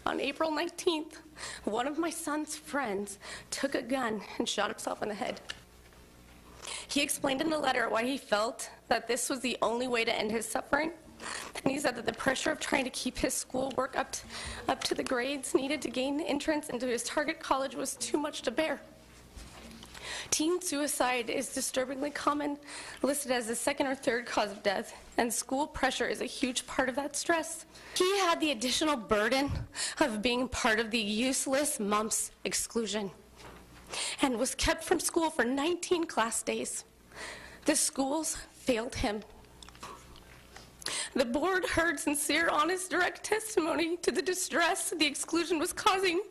On April 19th, one of my son's friends took a gun and shot himself in the head. He explained in the letter why he felt that this was the only way to end his suffering. And he said that the pressure of trying to keep his schoolwork up to the grades needed to gain entrance into his target college was too much to bear. Teen suicide is disturbingly common, listed as the second or third cause of death, and school pressure is a huge part of that stress. He had the additional burden of being part of the useless mumps exclusion and was kept from school for 19 class days. The schools failed him. The board heard sincere, honest, direct testimony to the distress the exclusion was causing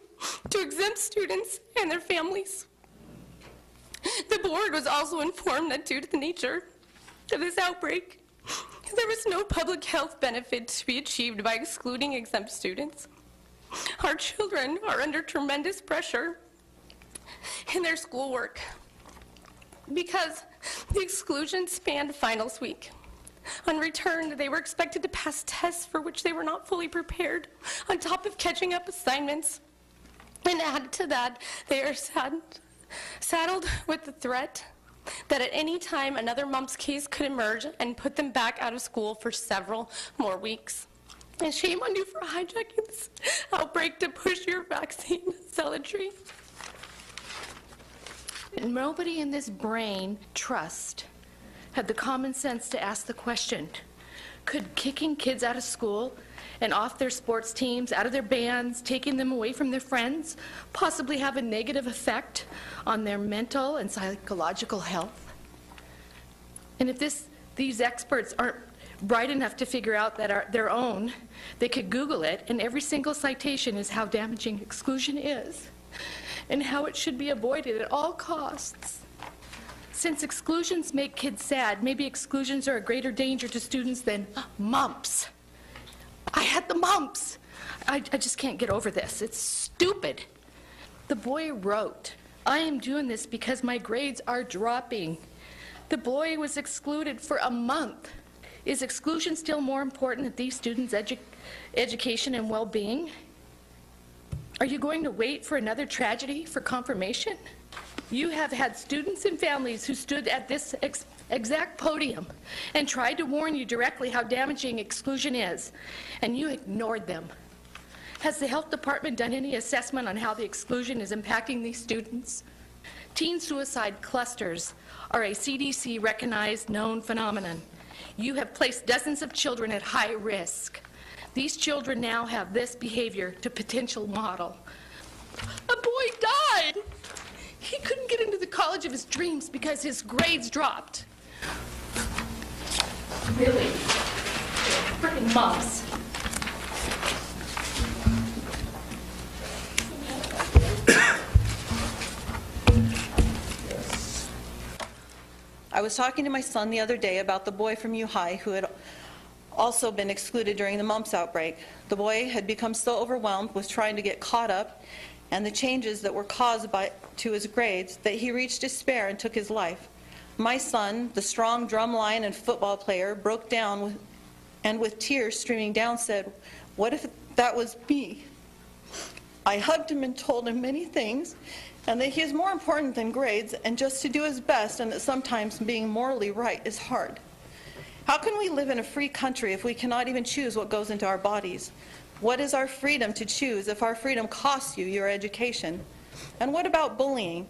to exempt students and their families. The board was also informed that due to the nature of this outbreak, there was no public health benefit to be achieved by excluding exempt students. Our children are under tremendous pressure in their schoolwork because the exclusion spanned finals week. On return, they were expected to pass tests for which they were not fully prepared, on top of catching up assignments. And added to that, they are saddled with the threat that at any time another mumps case could emerge and put them back out of school for several more weeks. And shame on you for hijacking this outbreak to push your vaccine zealotry. Nobody in this brain trust had the common sense to ask the question, could kicking kids out of school and off their sports teams, out of their bands, taking them away from their friends, possibly have a negative effect on their mental and psychological health? And if these experts aren't bright enough to figure out that their own, they could Google it, and every single citation is how damaging exclusion is and how it should be avoided at all costs. Since exclusions make kids sad, maybe exclusions are a greater danger to students than mumps. I had the mumps. I just can't get over this. It's stupid. The boy wrote, I am doing this because my grades are dropping. The boy was excluded for a month. Is exclusion still more important than these students' education and well-being? Are you going to wait for another tragedy for confirmation? You have had students and families who stood at this exact podium and tried to warn you directly how damaging exclusion is, and you ignored them. Has the health department done any assessment on how the exclusion is impacting these students? Teen suicide clusters are a CDC-recognized known phenomenon. You have placed dozens of children at high risk. These children now have this behavior to potential model. A boy died. He couldn't get into the college of his dreams because his grades dropped. Really? Freaking mumps. I was talking to my son the other day about the boy from U-High who had also been excluded during the mumps outbreak. The boy had become so overwhelmed with trying to get caught up and the changes that were caused to his grades that he reached despair and took his life. My son, the strong drumline and football player, broke down and with tears streaming down said, "What if that was me?" I hugged him and told him many things, and that he is more important than grades, and just to do his best, and that sometimes being morally right is hard. How can we live in a free country if we cannot even choose what goes into our bodies? What is our freedom to choose if our freedom costs you your education? And what about bullying?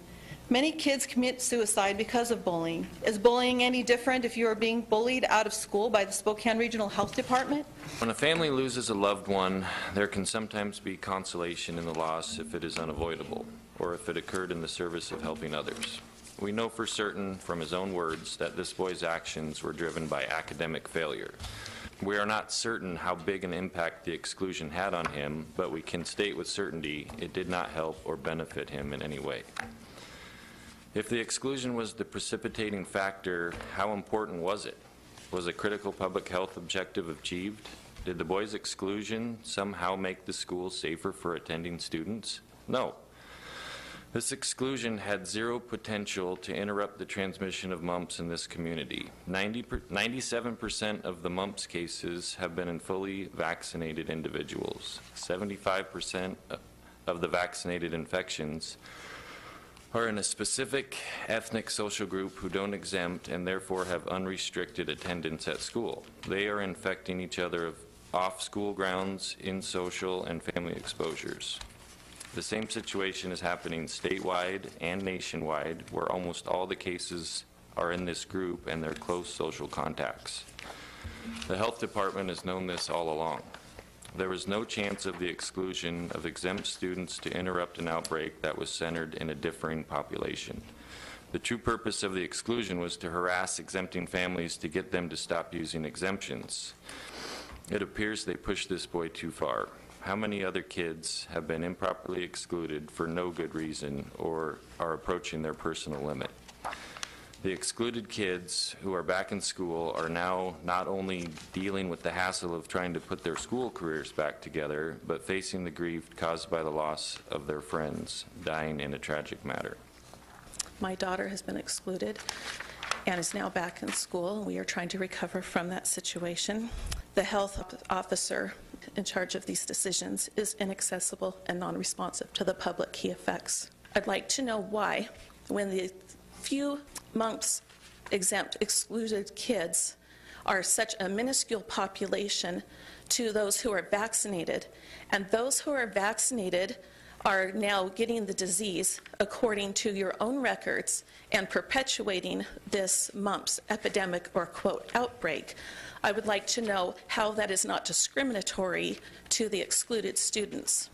Many kids commit suicide because of bullying. Is bullying any different if you are being bullied out of school by the Spokane Regional Health Department? When a family loses a loved one, there can sometimes be consolation in the loss if it is unavoidable, or if it occurred in the service of helping others. We know for certain from his own words that this boy's actions were driven by academic failure. We are not certain how big an impact the exclusion had on him, but we can state with certainty it did not help or benefit him in any way. If the exclusion was the precipitating factor, how important was it? Was a critical public health objective achieved? Did the boy's exclusion somehow make the school safer for attending students? No. This exclusion had zero potential to interrupt the transmission of mumps in this community. 97% of the mumps cases have been in fully vaccinated individuals. 75% of the vaccinated infections are in a specific ethnic social group who don't exempt and therefore have unrestricted attendance at school. They are infecting each other off school grounds, in social and family exposures. The same situation is happening statewide and nationwide, where almost all the cases are in this group and their close social contacts. The health department has known this all along. There was no chance of the exclusion of exempt students to interrupt an outbreak that was centered in a differing population. The true purpose of the exclusion was to harass exempting families to get them to stop using exemptions. It appears they pushed this boy too far. How many other kids have been improperly excluded for no good reason or are approaching their personal limit? The excluded kids who are back in school are now not only dealing with the hassle of trying to put their school careers back together, but facing the grief caused by the loss of their friends, dying in a tragic manner. My daughter has been excluded and is now back in school. We are trying to recover from that situation. The health officer in charge of these decisions is inaccessible and non-responsive to the public he affects. I'd like to know why, when the few mumps exempt excluded kids are such a minuscule population to those who are vaccinated, and those who are vaccinated are now getting the disease according to your own records and perpetuating this mumps epidemic or, quote, outbreak. I would like to know how that is not discriminatory to the excluded students.